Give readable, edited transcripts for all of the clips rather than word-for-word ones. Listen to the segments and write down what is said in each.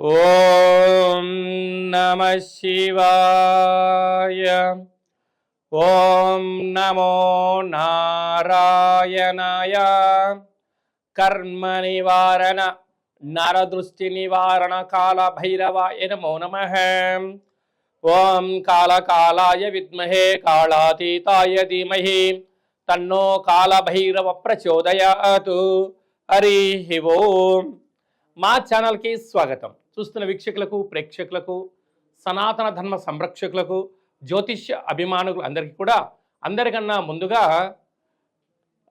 ఓం నమః శివాయ. ఓం నమో నారాయణాయ. కర్మ నివారణ నరదృష్టి నివారణ కాల భైరవాయ నమో నమః. ఓం కాళకాలాయ విద్మహే కాళాతీతాయ ధీమహి తన్నో కాళభైరవ ప్రచోదయాతు. హరి ఓం. మా ఛానల్కి స్వాగతం. చూస్తున్న వీక్షకులకు, ప్రేక్షకులకు, సనాతన ధర్మ సంరక్షకులకు, జ్యోతిష్య అభిమానులు అందరికీ కూడా అందరికన్నా ముందుగా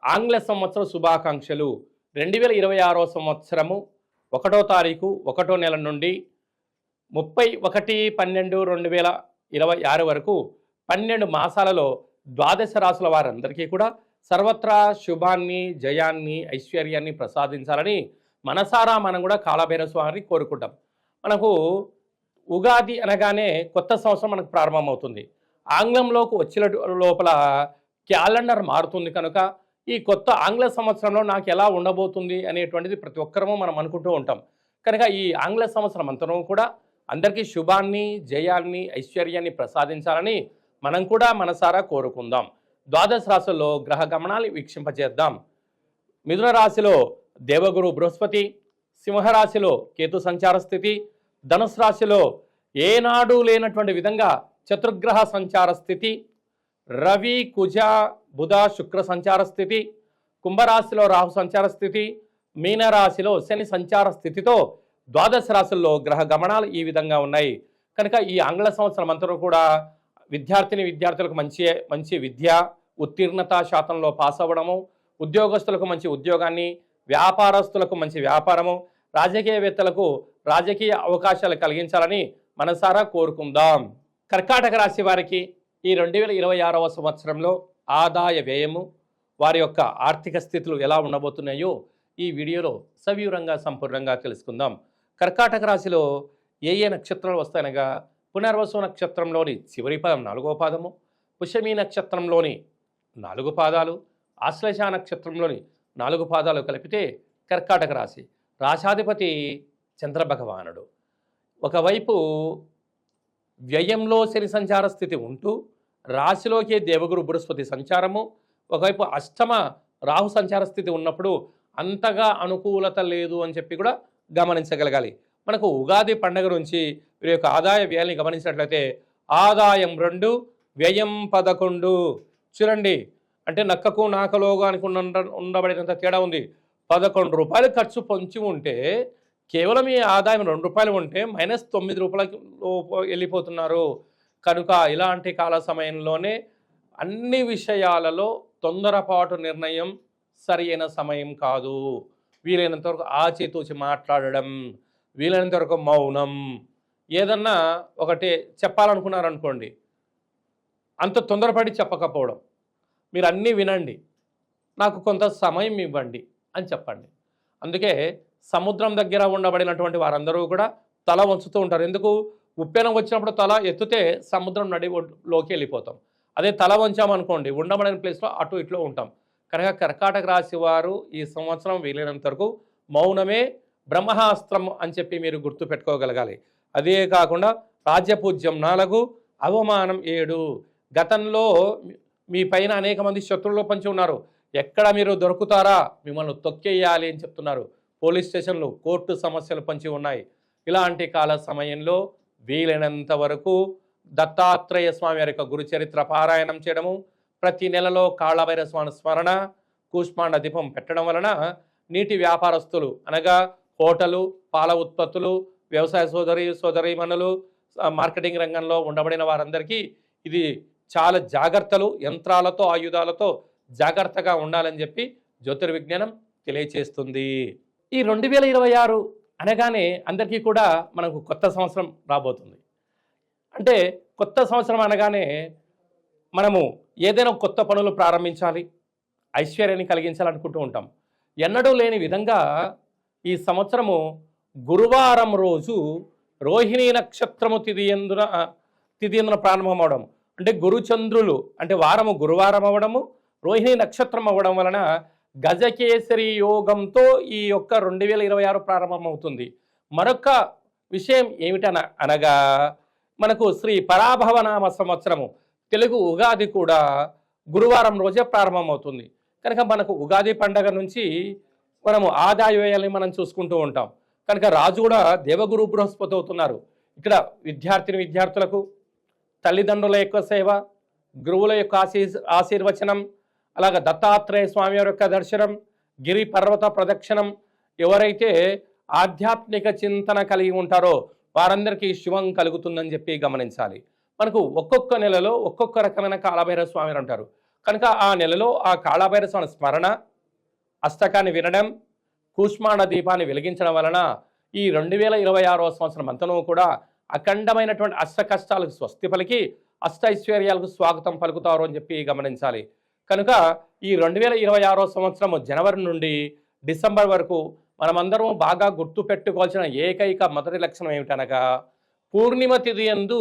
ఆంగ్ల సంవత్సర శుభాకాంక్షలు. 2026 సంవత్సరము 1వ తారీఖు 1వ నెల నుండి 31/12/2026 వరకు 12 మాసాలలో ద్వాదశ రాశుల వారందరికీ కూడా సర్వత్రా శుభాన్ని, జయాన్ని, ఐశ్వర్యాన్ని ప్రసాదించాలని మనసారా మనం కూడా కాలభైరవ స్వామిని కోరుకుంటాం. మనకు ఉగాది అనగానే కొత్త సంవత్సరం మనకు ప్రారంభమవుతుంది. ఆంగ్లంలోకి వచ్చిన లోపల క్యాలెండర్ మారుతుంది కనుక ఈ కొత్త ఆంగ్ల సంవత్సరంలో నాకు ఎలా ఉండబోతుంది అనేటువంటిది ప్రతి ఒక్కరము మనం అనుకుంటూ ఉంటాం. కనుక ఈ ఆంగ్ల సంవత్సరం అంతరం కూడా అందరికీ శుభాన్ని, జయాన్ని, ఐశ్వర్యాన్ని ప్రసాదించాలని మనం కూడా మనసారా కోరుకుందాం. ద్వాదశ రాశుల్లో గ్రహ గమనాలు వీక్షింపజేద్దాం. మిథున రాశిలో దేవగురు బృహస్పతి, సింహరాశిలో కేతు సంచార స్థితి, ధనుసు రాశిలో ఏనాడు లేనటువంటి విధంగా చతుర్గ్రహ సంచార స్థితి, రవి, కుజ, బుధ, శుక్ర సంచార స్థితి, కుంభరాశిలో రాహు సంచార స్థితి, మీనరాశిలో శని సంచార స్థితితో ద్వాదశ రాశుల్లో గ్రహ గమనాలు ఈ విధంగా ఉన్నాయి. కనుక ఈ ఆంగ్ల సంవత్సరం అంతా కూడా విద్యార్థులకు మంచి విద్య, ఉత్తీర్ణత శాతంలో పాస్ అవ్వడము, ఉద్యోగస్తులకు మంచి ఉద్యోగాన్ని, వ్యాపారస్తులకు మంచి వ్యాపారము, రాజకీయవేత్తలకు రాజకీయ అవకాశాలు కలిగించాలని మనసారా కోరుకుందాం. కర్కాటక రాశి వారికి ఈ 2026 సంవత్సరంలో ఆదాయ వ్యయము, వారి యొక్క ఆర్థిక స్థితులు ఎలా ఉండబోతున్నాయో ఈ వీడియోలో సవివరంగా సంపూర్ణంగా తెలుసుకుందాం. కర్కాటక రాశిలో ఏ నక్షత్రాలు వస్తాయనగా పునర్వసు నక్షత్రంలోని చివరి పదం 4వ పాదము, పుష్యమి నక్షత్రంలోని 4 పాదాలు, ఆశ్లేష నక్షత్రంలోని 4 పాదాలు కలిపితే కర్కాటక రాశి. రాశాధిపతి చంద్రభగవానుడు. ఒకవైపు వ్యయంలో శని సంచార స్థితి ఉంటూ రాశిలోకి దేవగురు బృహస్పతి సంచారము, ఒకవైపు అష్టమ రాహు సంచార స్థితి ఉన్నప్పుడు అంతగా అనుకూలత లేదు అని చెప్పి కూడా గమనించగలగాలి. మనకు ఉగాది పండుగ నుంచి వీరి యొక్క ఆదాయ వ్యయాన్ని గమనించినట్లయితే ఆదాయం 2, వ్యయం 11. చూడండి, అంటే నక్కకు నాకలోగానికి ఉండబడినంత తేడా ఉంది. 11 రూపాయలు ఖర్చు పొంచి ఉంటే కేవలం ఈ ఆదాయం 2 రూపాయలు ఉంటే -9 రూపాయలకు వెళ్ళిపోతున్నారు. కనుక ఇలాంటి కాల సమయంలోనే అన్ని విషయాలలో తొందరపాటు నిర్ణయం సరైన సమయం కాదు. వీలైనంత వరకు ఆచితూచి మాట్లాడడం, వీలైనంత వరకు మౌనం. ఏదన్నా ఒకటి చెప్పాలనుకున్నారనుకోండి, అంత తొందరపడి చెప్పకపోవడం, మీరు అన్నీ వినండి, నాకు కొంత సమయం ఇవ్వండి అని చెప్పండి. అందుకే సముద్రం దగ్గర ఉండబడినటువంటి వారందరూ కూడా తల వంచుతూ ఉంటారు. ఎందుకు? ఉప్పెన వచ్చినప్పుడు తల ఎత్తితే సముద్రం నడిలోకి వెళ్ళిపోతాం. అదే తల వంచామనుకోండి, ఉండబడిన ప్లేస్లో అటు ఇట్లో ఉంటాం. కనుక కర్కాటక రాశి వారు ఈ సంవత్సరం వీలైనంత వరకు మౌనమే బ్రహ్మాస్త్రం అని చెప్పి మీరు గుర్తుపెట్టుకోగలగాలి. అదే కాకుండా రాజ్యపూజ్యం 4, అవమానం 7. గతంలో మీ పైన అనేక మంది శత్రువులు పంచి ఉన్నారు. ఎక్కడ మీరు దొరుకుతారా, మిమ్మల్ని తొక్కేయాలి అని చెప్తున్నారు. పోలీస్ స్టేషన్లు, కోర్టు సమస్యలు పంచి ఉన్నాయి. ఇలాంటి కాల సమయంలో వీలైనంత వరకు దత్తాత్రేయ స్వామి వారి యొక్క గురుచరిత్ర పారాయణం చేయడము, ప్రతి నెలలో కాళభైరవ స్వామి స్మరణ, కూష్మాండ దీపం పెట్టడం వలన నీటి వ్యాపారస్తులు అనగా హోటలు, పాల ఉత్పత్తులు, వ్యవసాయ సోదరీమణులు, మార్కెటింగ్ రంగంలో ఉండబడిన వారందరికీ ఇది చాలా జాగ్రత్తలు, యంత్రాలతో, ఆయుధాలతో జాగ్రత్తగా ఉండాలని చెప్పి జ్యోతిర్విజ్ఞానం తెలియచేస్తుంది. ఈ 2026 అనగానే అందరికీ కూడా మనకు కొత్త సంవత్సరం రాబోతుంది. అంటే కొత్త సంవత్సరం అనగానే మనము ఏదైనా కొత్త పనులు ప్రారంభించాలి, ఐశ్వర్యాన్ని కలిగించాలనుకుంటూ ఉంటాం. ఎన్నడూ లేని విధంగా ఈ సంవత్సరము గురువారం రోజు రోహిణీ నక్షత్రము తిథియందున ప్రారంభం అవడం, అంటే గురుచంద్రులు అంటే వారము గురువారం అవ్వడము, రోహిణీ నక్షత్రం అవ్వడం వలన గజకేసరి యోగంతో ఈ యొక్క 2026 ప్రారంభమవుతుంది. మరొక విషయం అనగా మనకు శ్రీ పరాభవనామ సంవత్సరము తెలుగు ఉగాది కూడా గురువారం రోజే ప్రారంభమవుతుంది. కనుక మనకు ఉగాది పండగ నుంచి మనము ఆదాయ వ్యయాల్ని మనం చూసుకుంటూ ఉంటాం. కనుక రాజు కూడా దేవగురు బృహస్పతి అవుతున్నారు. ఇక్కడ విద్యార్థులకు తల్లిదండ్రుల యొక్క సేవ, గురువుల యొక్క ఆశీర్వచనం, అలాగ దత్తాత్రేయ స్వామి వారి యొక్క దర్శనం, గిరి పర్వత ప్రదక్షిణం, ఎవరైతే ఆధ్యాత్మిక చింతన కలిగి ఉంటారో వారందరికీ శుభం కలుగుతుందని చెప్పి గమనించాలి. మనకు ఒక్కొక్క నెలలో ఒక్కొక్క రకమైన కాళభైరవ స్వామి అంటారు. కనుక ఆ నెలలో ఆ కాళభైరవ స్వామి స్మరణ, అష్టకాన్ని వినడం, కూష్మాండ దీపాన్ని వెలిగించడం వలన ఈ 2026వ సంవత్సరం అంతనూ కూడా అఖండమైనటువంటి అష్ట కష్టాలకు స్వస్తి పలికి అష్టైశ్వర్యాలకు స్వాగతం పలుకుతారు అని చెప్పి గమనించాలి. కనుక ఈ 2026వ సంవత్సరం జనవరి నుండి డిసెంబర్ వరకు మనమందరం బాగా గుర్తుపెట్టుకోవాల్సిన ఏకైక మొదటి లక్షణం ఏమిటనగా పూర్ణిమ తిథి యందు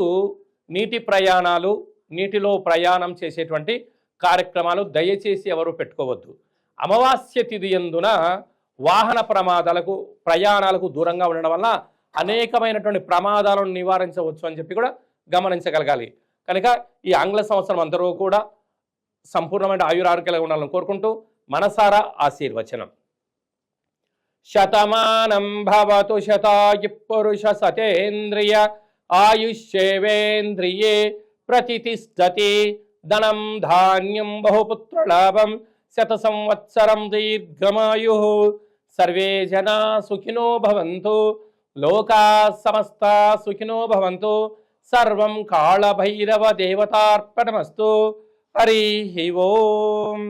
నీటిలో ప్రయాణం చేసేటువంటి కార్యక్రమాలు దయచేసి ఎవరు పెట్టుకోవద్దు. అమావాస్య తిథి యందున వాహన ప్రయాణాలకు దూరంగా ఉండడం వల్ల అనేకమైనటువంటి ప్రమాదాలను నివారించవచ్చు అని చెప్పి కూడా గమనించగలగాలి. కనుక ఈ ఆంగ్ల సంవత్సరం అందరూ కూడా సంపూర్ణమైన ఆయురారోగ్యాలుగా ఉండాలని కోరుకుంటూ మనసారా ఆశీర్వచనం. శతమానం భవతు శతాయు పురుష సతేంద్రియ ఆయుష్యేవేంద్రియే ప్రతిష్టతి ధనం ధాన్యం బహుపుత్రలాభం శత సంవత్సరం దీర్ఘమాయు. సర్వే జనా సుఖినో భవంతు, లోకా సమస్తా సుఖినో భవంతు. సర్వం కాళభైరవ దేవతార్పణమస్తు. హరి ఓం.